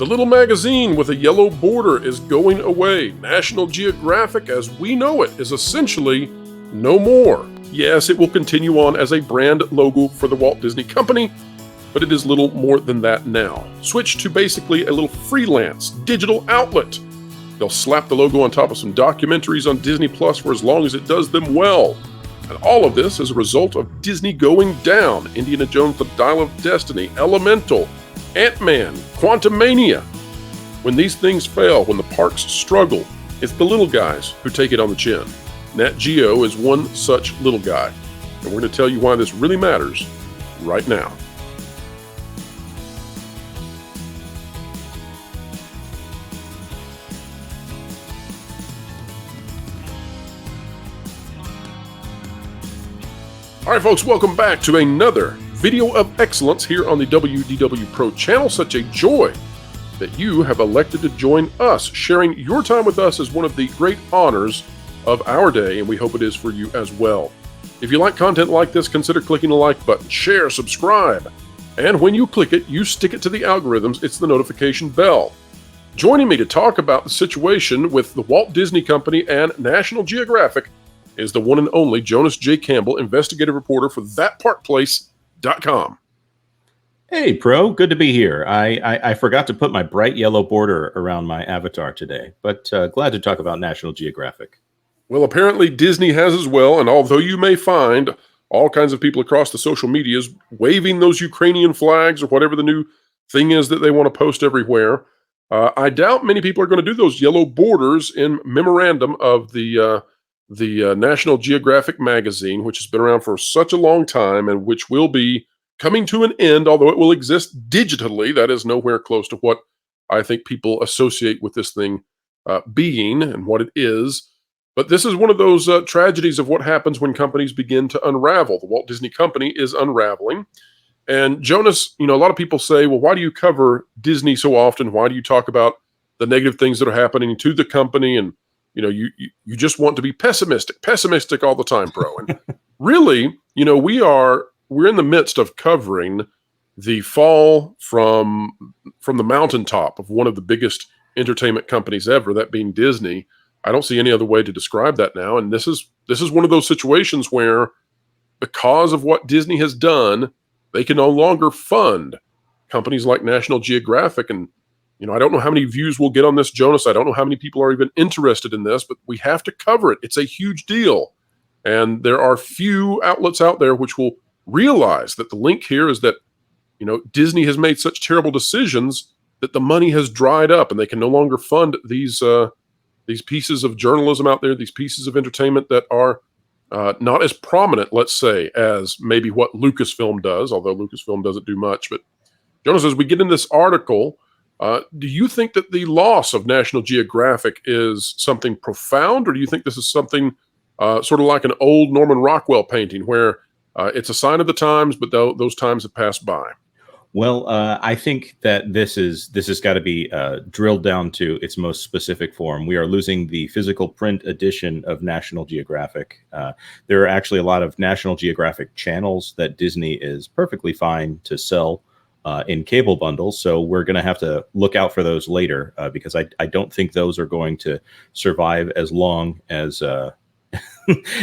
The little magazine with a yellow border is going away. National Geographic, as we know it, is essentially no more. Yes, it will continue on as a brand logo for the Walt Disney Company, but it is little more than that now. Switch to basically a little freelance digital outlet. They'll slap the logo on top of some documentaries on Disney Plus for as long as it does them well. And all of this is a result of Disney going down. Indiana Jones, The Dial of Destiny, Elemental, Ant-Man, Quantumania. When these things fail, when the parks struggle, it's the little guys who take it on the chin. Nat Geo is one such little guy. And we're going to tell you why this really matters right now. All right, folks, welcome back to another video of excellence here on the WDW Pro channel. Such a joy that you have elected to join us. Sharing your time with us is one of the great honors of our day, and we hope it is for you as well. If you like content like this, consider clicking the like button, share, subscribe, and when you click it, you stick it to the algorithms. It's the notification bell. Joining me to talk about the situation with the Walt Disney Company and National Geographic is the one and only Jonas J. Campbell, investigative reporter for thatparkplace.com. Hey, Pro. Good to be here. I forgot to put my bright yellow border around my avatar today, but glad to talk about National Geographic. Well, apparently Disney has as well, and although you may find all kinds of people across the social medias waving those Ukrainian flags or whatever the new thing is that they want to post everywhere, I doubt many people are going to do those yellow borders in memorandum of the National Geographic magazine, which has been around for such a long time and which will be coming to an end, although it will exist digitally. That is nowhere close to what I think people associate with this thing being and what it is. But this is one of those tragedies of what happens when companies begin to unravel. The Walt Disney Company is unraveling. And Jonas, a lot of people say, well, why do you cover Disney so often? Why do you talk about the negative things that are happening to the company? And you just want to be pessimistic all the time, Pro. And really, we're in the midst of covering the fall from the mountaintop of one of the biggest entertainment companies ever, that being Disney. I don't see any other way to describe that now. And this is one of those situations where, because of what Disney has done, they can no longer fund companies like National Geographic. And I don't know how many views we'll get on this, Jonas. I don't know how many people are even interested in this, but we have to cover it. It's a huge deal. And there are few outlets out there which will realize that the link here is that, Disney has made such terrible decisions that the money has dried up and they can no longer fund these pieces of journalism out there, these pieces of entertainment that are not as prominent, let's say, as maybe what Lucasfilm does, although Lucasfilm doesn't do much. But Jonas, as we get in this article, do you think that the loss of National Geographic is something profound, or do you think this is something sort of like an old Norman Rockwell painting where it's a sign of the times, but those times have passed by? Well, I think that this has got to be drilled down to its most specific form. We are losing the physical print edition of National Geographic. There are actually a lot of National Geographic channels that Disney is perfectly fine to sell in cable bundles, so we're going to have to look out for those later because I don't think those are going to survive as long as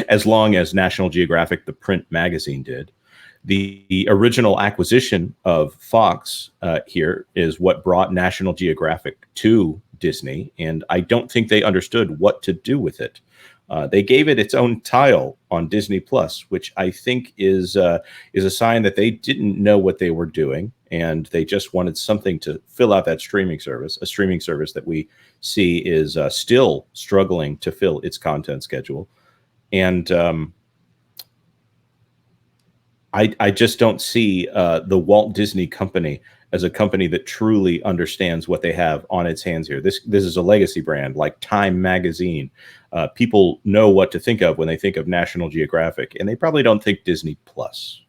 as long as National Geographic, the print magazine, did. The original acquisition of Fox here is what brought National Geographic to Disney, and I don't think they understood what to do with it. They gave it its own tile on Disney Plus, which I think is a sign that they didn't know what they were doing, and they just wanted something to fill out that streaming service, a streaming service that we see is still struggling to fill its content schedule. And I just don't see the Walt Disney Company as a company that truly understands what they have on its hands here. This is a legacy brand like Time Magazine. People know what to think of when they think of National Geographic, and they probably don't think Disney Plus.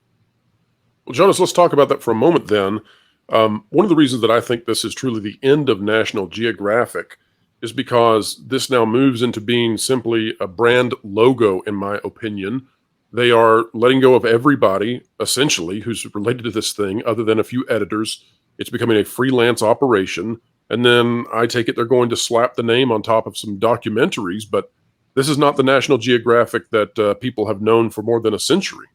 Well, Jonas, let's talk about that for a moment then. One of the reasons that I think this is truly the end of National Geographic is because this now moves into being simply a brand logo, in my opinion. They are letting go of everybody, essentially, who's related to this thing, other than a few editors. It's becoming a freelance operation. And then I take it they're going to slap the name on top of some documentaries, but this is not the National Geographic that people have known for more than a century.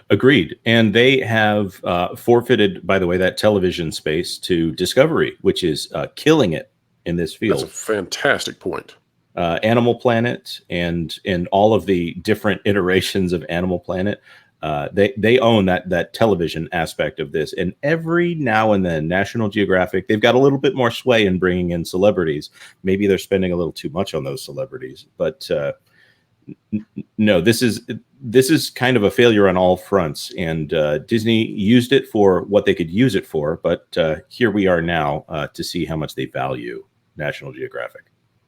Agreed. And they have forfeited, by the way, that television space to Discovery, which is killing it in this field. That's a fantastic point. Animal Planet and all of the different iterations of Animal Planet, they own that television aspect of this. And every now and then, National Geographic, they've got a little bit more sway in bringing in celebrities. Maybe they're spending a little too much on those celebrities, but no, this is kind of a failure on all fronts. And Disney used it for what they could use it for, but here we are now to see how much they value National Geographic.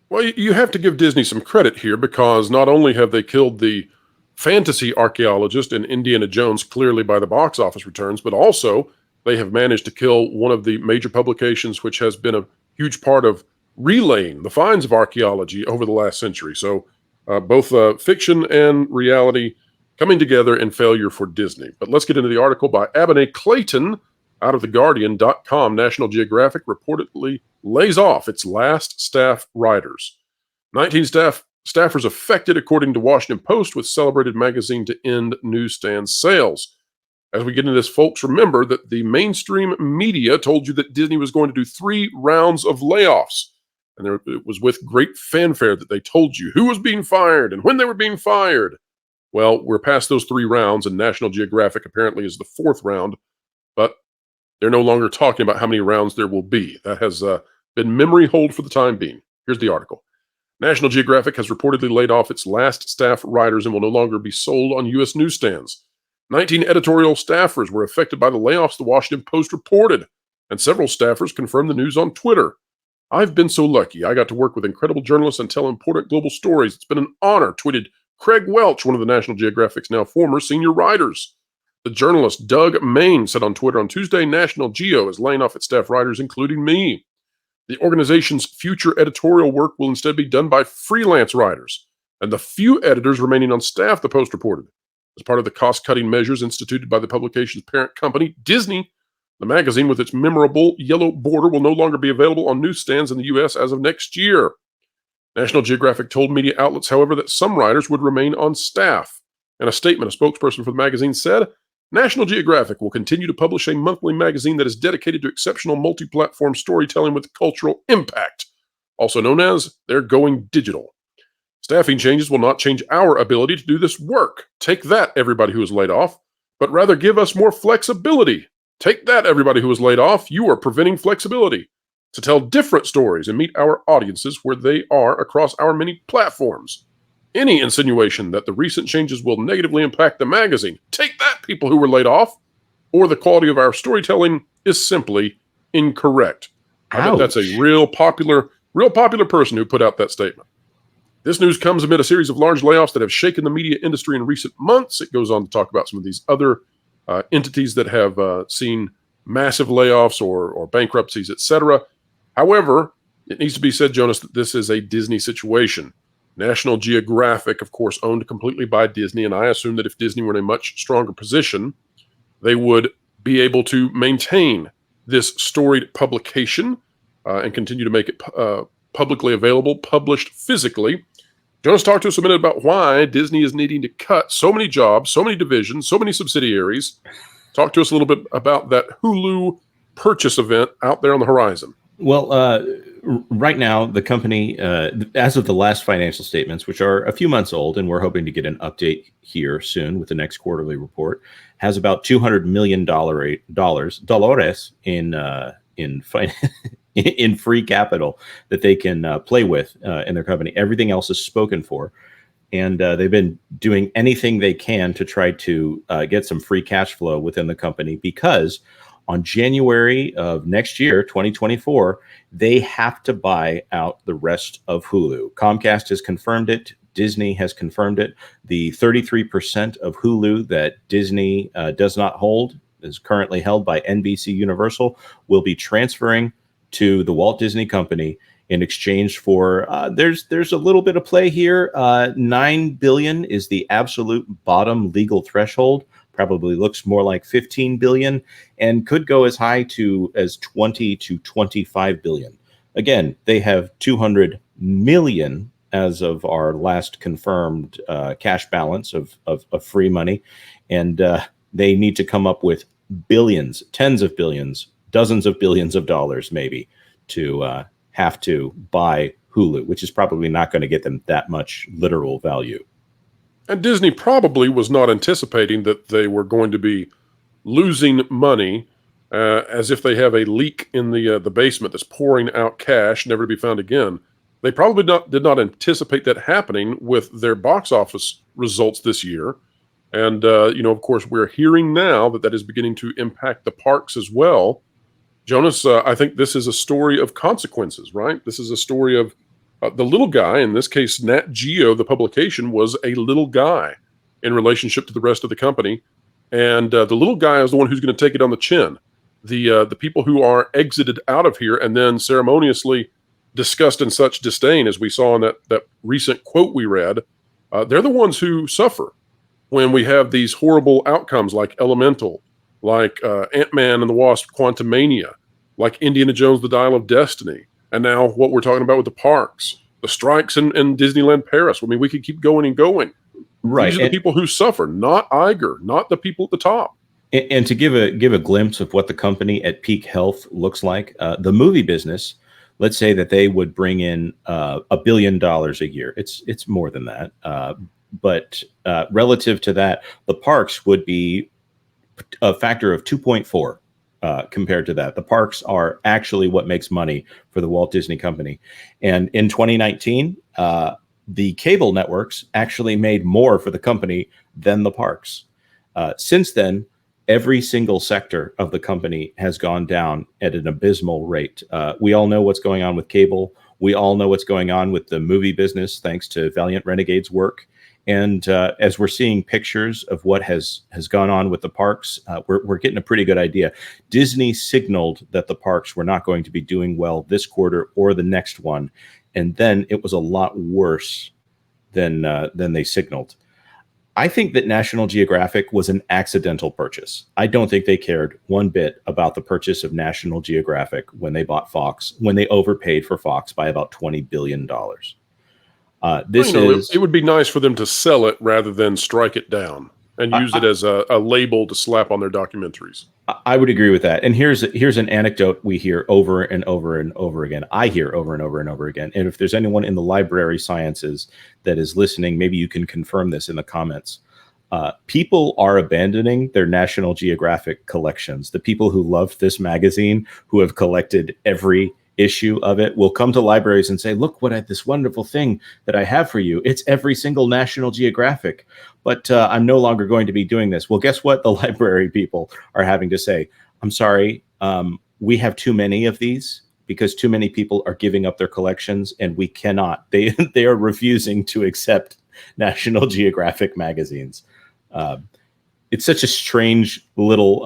Well, you have to give Disney some credit here, because not only have they killed the fantasy archaeologist in Indiana Jones clearly by the box office returns, but also they have managed to kill one of the major publications which has been a huge part of relaying the finds of archaeology over the last century. So both fiction and reality coming together in failure for Disney. But let's get into the article by Abinay Clayton out of theguardian.com. National Geographic reportedly lays off its last staff writers. 19 staffers affected, according to Washington Post, with Celebrated magazine to end newsstand sales. As we get into this, folks, remember that the mainstream media told you that Disney was going to do 3 rounds of layoffs. And it was with great fanfare that they told you who was being fired and when they were being fired. Well, we're past those 3 rounds, and National Geographic apparently is the 4th round, but they're no longer talking about how many rounds there will be. That has been memory hold for the time being. Here's the article. National Geographic has reportedly laid off its last staff writers and will no longer be sold on U.S. newsstands. 19 editorial staffers were affected by the layoffs, the Washington Post reported, and several staffers confirmed the news on Twitter. I've been so lucky. I got to work with incredible journalists and tell important global stories. It's been an honor, tweeted Craig Welch, one of the National Geographic's now former senior writers. The journalist Doug Main said on Twitter on Tuesday, National Geo is laying off its staff writers, including me. The organization's future editorial work will instead be done by freelance writers and the few editors remaining on staff, the Post reported. As part of the cost-cutting measures instituted by the publication's parent company, Disney, the magazine with its memorable yellow border will no longer be available on newsstands in the U.S. as of next year. National Geographic told media outlets, however, that some writers would remain on staff. In a statement, a spokesperson for the magazine said, National Geographic will continue to publish a monthly magazine that is dedicated to exceptional multi-platform storytelling with cultural impact, also known as They're Going Digital. Staffing changes will not change our ability to do this work. Take that, everybody who is laid off, but rather give us more flexibility. Take that, everybody who is laid off. You are preventing flexibility to tell different stories and meet our audiences where they are across our many platforms. Any insinuation that the recent changes will negatively impact the magazine, take that, people who were laid off, or the quality of our storytelling is simply incorrect. Ouch. I bet that's a real popular person who put out that statement. This news comes amid a series of large layoffs that have shaken the media industry in recent months. It goes on to talk about some of these other entities that have seen massive layoffs or bankruptcies, etc. However, it needs to be said, Jonas, that this is a Disney situation. National Geographic, of course, owned completely by Disney, and I assume that if Disney were in a much stronger position, they would be able to maintain this storied publication and continue to make it publicly available, published physically. Jonas, talk to us a minute about why Disney is needing to cut so many jobs, so many divisions, so many subsidiaries. Talk to us a little bit about that Hulu purchase event out there on the horizon. Well, right now, the company, as of the last financial statements, which are a few months old, and we're hoping to get an update here soon with the next quarterly report, has about $200 million in free capital that they can play with in their company. Everything else is spoken for. And they've been doing anything they can to try to get some free cash flow within the company, because on January of next year, 2024, they have to buy out the rest of Hulu. Comcast has confirmed it. Disney has confirmed it. The 33% of Hulu that Disney does not hold, is currently held by NBC Universal, will be transferring to the Walt Disney Company in exchange for, there's a little bit of play here. $9 billion is the absolute bottom legal threshold, probably looks more like 15 billion and could go as high to as 20 to 25 billion. Again, they have 200 million as of our last confirmed cash balance of free money. And they need to come up with billions, tens of billions, dozens of billions of dollars maybe to have to buy Hulu, which is probably not going to get them that much literal value. And Disney probably was not anticipating that they were going to be losing money, as if they have a leak in the basement that's pouring out cash, never to be found again. They probably did not anticipate that happening with their box office results this year. And, of course, we're hearing now that is beginning to impact the parks as well. Jonas, I think this is a story of consequences, right? This is a story of the little guy. In this case, Nat Geo, the publication, was a little guy in relationship to the rest of the company. And the little guy is the one who's going to take it on the chin. The people who are exited out of here and then ceremoniously discussed in such disdain, as we saw in that recent quote we read, they're the ones who suffer when we have these horrible outcomes like Elemental, like Ant-Man and the Wasp, Quantumania, like Indiana Jones, The Dial of Destiny, and now what we're talking about with the parks, the strikes in Disneyland Paris. I mean, we could keep going and going. Right. These are the people who suffer, not Iger, not the people at the top. And to give a glimpse of what the company at peak health looks like, the movie business, let's say that they would bring in $1 billion a year. It's more than that. But relative to that, the parks would be a factor of 2.4 compared to that. The parks are actually what makes money for the Walt Disney Company. And in 2019, the cable networks actually made more for the company than the parks. Since then, every single sector of the company has gone down at an abysmal rate. We all know what's going on with cable. We all know what's going on with the movie business, thanks to Valiant Renegade's work. And as we're seeing pictures of what has gone on with the parks, we're getting a pretty good idea. Disney signaled that the parks were not going to be doing well this quarter or the next one, and then it was a lot worse than they signaled. I think that National Geographic was an accidental purchase. I don't think they cared one bit about the purchase of National Geographic when they bought Fox, when they overpaid for Fox by about $20 billion. It would be nice for them to sell it rather than strike it down and use it as a label to slap on their documentaries. I would agree with that. And here's an anecdote we hear over and over and over again. I hear over and over and over again. And if there's anyone in the library sciences that is listening, maybe you can confirm this in the comments. People are abandoning their National Geographic collections. The people who love this magazine, who have collected every issue of it, will come to libraries and say, look this wonderful thing that I have for you. It's every single National Geographic, but I'm no longer going to be doing this. Well, guess what? The library people are having to say, I'm sorry, we have too many of these because too many people are giving up their collections and we cannot. They are refusing to accept National Geographic magazines. It's such a strange little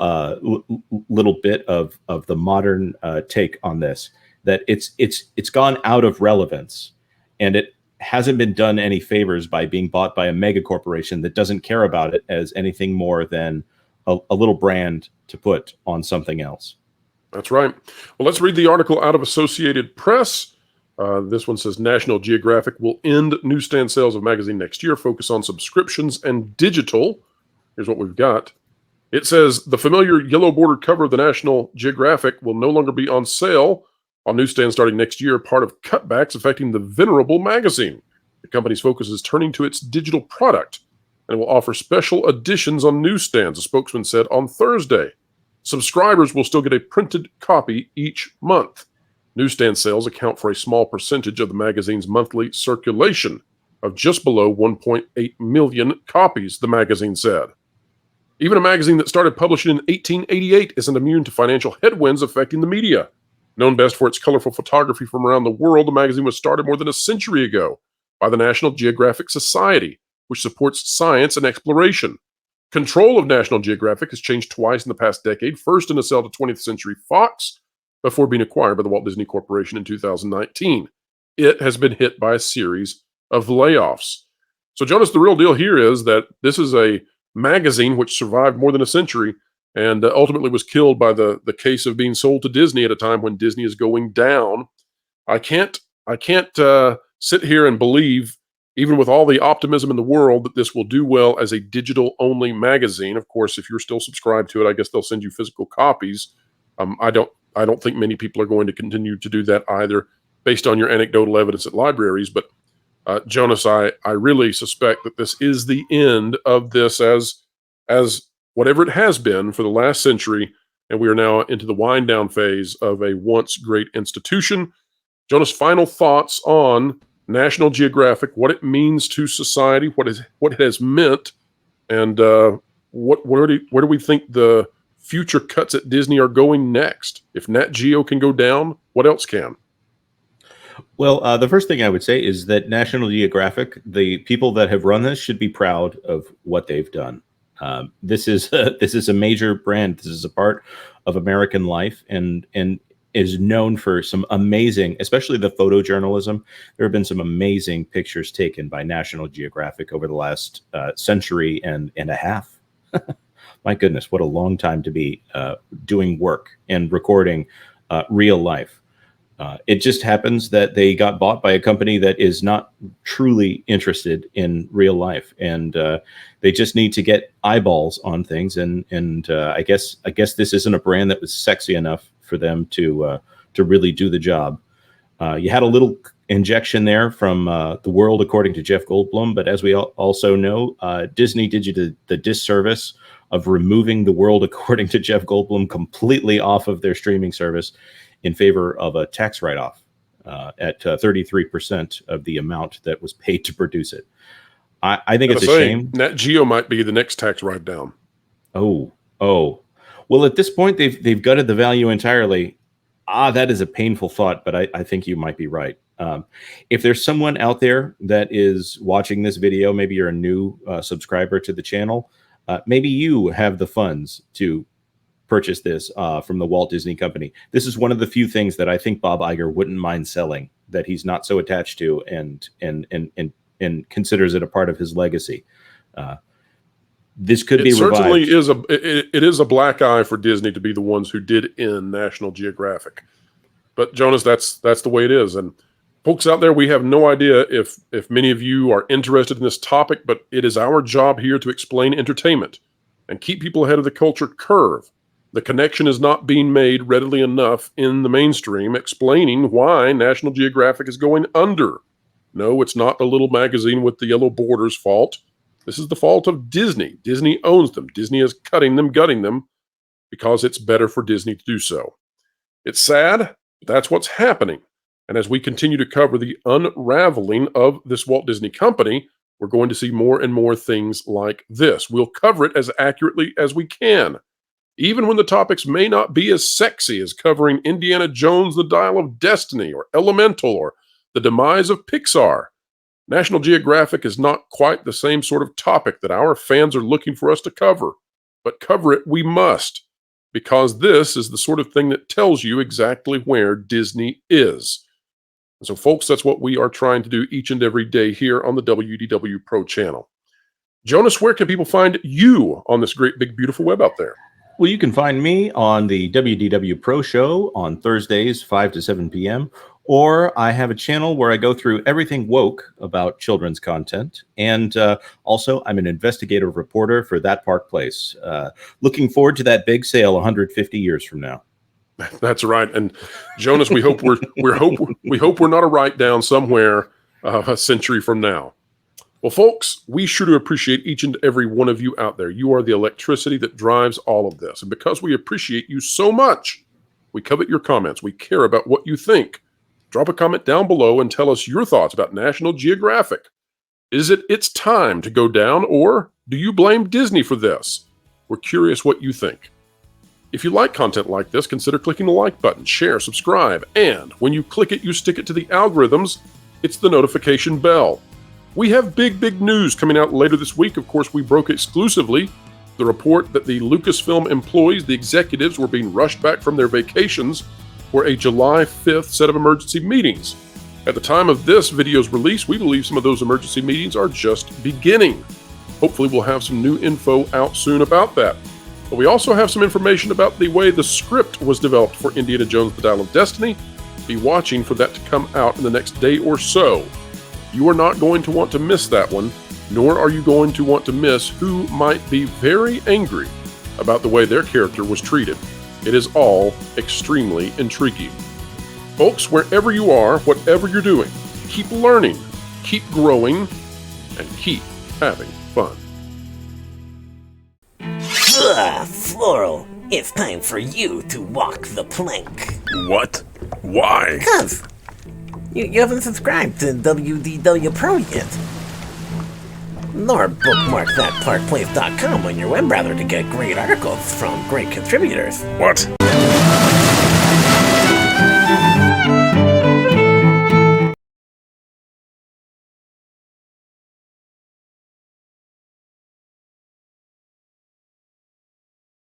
bit of the modern take on this, that it's gone out of relevance, and it hasn't been done any favors by being bought by a mega corporation that doesn't care about it as anything more than a little brand to put on something else. That's right. Well, let's read the article out of Associated Press. This one says National Geographic will end newsstand sales of magazine next year, focus on subscriptions and digital. Here's what we've got. It says the familiar yellow bordered cover of the National Geographic will no longer be on sale on newsstands starting next year, part of cutbacks affecting the venerable magazine. The company's focus is turning to its digital product and will offer special editions on newsstands, a spokesman said on Thursday. Subscribers will still get a printed copy each month. Newsstand sales account for a small percentage of the magazine's monthly circulation of just below 1.8 million copies, the magazine said. Even a magazine that started publishing in 1888 isn't immune to financial headwinds affecting the media. Known best for its colorful photography from around the world, the magazine was started more than a century ago by the National Geographic Society, which supports science and exploration. Control of National Geographic has changed twice in the past decade, first in a sale to 20th Century Fox, before being acquired by the Walt Disney Corporation in 2019. It has been hit by a series of layoffs. So, Jonas, the real deal here is that this is a magazine, which survived more than a century and ultimately was killed by the case of being sold to Disney at a time when Disney is going down. I can't sit here and believe, even with all the optimism in the world, that this will do well as a digital-only magazine. Of course, if you're still subscribed to it, I guess they'll send you physical copies. I don't think many people are going to continue to do that either, based on your anecdotal evidence at libraries. But Jonas, I really suspect that this is the end of this as whatever it has been for the last century, and we are now into the wind down phase of a once great institution. Jonas, final thoughts on National Geographic, what it means to society, what it has meant, and where do we think the future cuts at Disney are going next? If Nat Geo can go down, what else can? Well, the first thing I would say is that National Geographic, the people that have run this, should be proud of what they've done. This is a major brand. This is a part of American life, and is known for some amazing, especially the photojournalism. There have been some amazing pictures taken by National Geographic over the last century and a half. My goodness, what a long time to be doing work and recording real life. It just happens that they got bought by a company that is not truly interested in real life, and they just need to get eyeballs on things. And I guess this isn't a brand that was sexy enough for them to really do the job. You had a little injection there from The World According to Jeff Goldblum, but as we also know, Disney did you the disservice of removing The World According to Jeff Goldblum completely off of their streaming service in favor of a tax write-off at 33% of the amount that was paid to produce it. I think it's a shame. Nat Geo might be the next tax write-down. Oh. Well, at this point, they've gutted the value entirely. That is a painful thought, but I think you might be right. If there's someone out there that is watching this video, maybe you're a new subscriber to the channel, maybe you have the funds to purchase this from the Walt Disney Company. This is one of the few things that I think Bob Iger wouldn't mind selling, that he's not so attached to and considers it a part of his legacy. This could be revived. It is a black eye for Disney to be the ones who did end National Geographic. But Jonas, that's the way it is. And folks out there, we have no idea if many of you are interested in this topic, but it is our job here to explain entertainment and keep people ahead of the culture curve. The connection is not being made readily enough in the mainstream, explaining why National Geographic is going under. No, it's not the little magazine with the yellow borders fault. This is the fault of Disney. Disney owns them. Disney is cutting them, gutting them, because it's better for Disney to do so. It's sad, but that's what's happening. And as we continue to cover the unraveling of this Walt Disney Company, we're going to see more and more things like this. We'll cover it as accurately as we can, even when the topics may not be as sexy as covering Indiana Jones, The Dial of Destiny, or Elemental, or the demise of Pixar. National Geographic is not quite the same sort of topic that our fans are looking for us to cover, but cover it we must, because this is the sort of thing that tells you exactly where Disney is. And so, folks, that's what we are trying to do each and every day here on the WDW Pro channel. Jonas, where can people find you on this great, big, beautiful web out there? Well, you can find me on the WDW Pro Show on Thursdays, 5 to 7 p.m., or I have a channel where I go through everything woke about children's content. And also, I'm an investigative reporter for That Park Place. Looking forward to that big sale 150 years from now. That's right. And Jonas, we hope we're not a write down somewhere a century from now. Well, folks, we sure do appreciate each and every one of you out there. You are the electricity that drives all of this. And because we appreciate you so much, we covet your comments. We care about what you think. Drop a comment down below and tell us your thoughts about National Geographic. Is it its time to go down, or do you blame Disney for this? We're curious what you think. If you like content like this, consider clicking the like button, share, subscribe, and when you click it, you stick it to the algorithms. It's the notification bell. We have big news coming out later this week. Of course, we broke exclusively the report that the Lucasfilm employees, the executives, were being rushed back from their vacations for a July 5th set of emergency meetings. At the time of this video's release, we believe some of those emergency meetings are just beginning. Hopefully we'll have some new info out soon about that. But we also have some information about the way the script was developed for Indiana Jones: The Dial of Destiny. Be watching for that to come out in the next day or so. You are not going to want to miss that one, nor are you going to want to miss who might be very angry about the way their character was treated. It is all extremely intriguing. Folks, wherever you are, whatever you're doing, keep learning, keep growing, and keep having fun. Floral, it's time for you to walk the plank. What? Why? Cuz you haven't subscribed to WDW Pro yet. Nor bookmark thatparkplace.com on your web browser to get great articles from great contributors. What?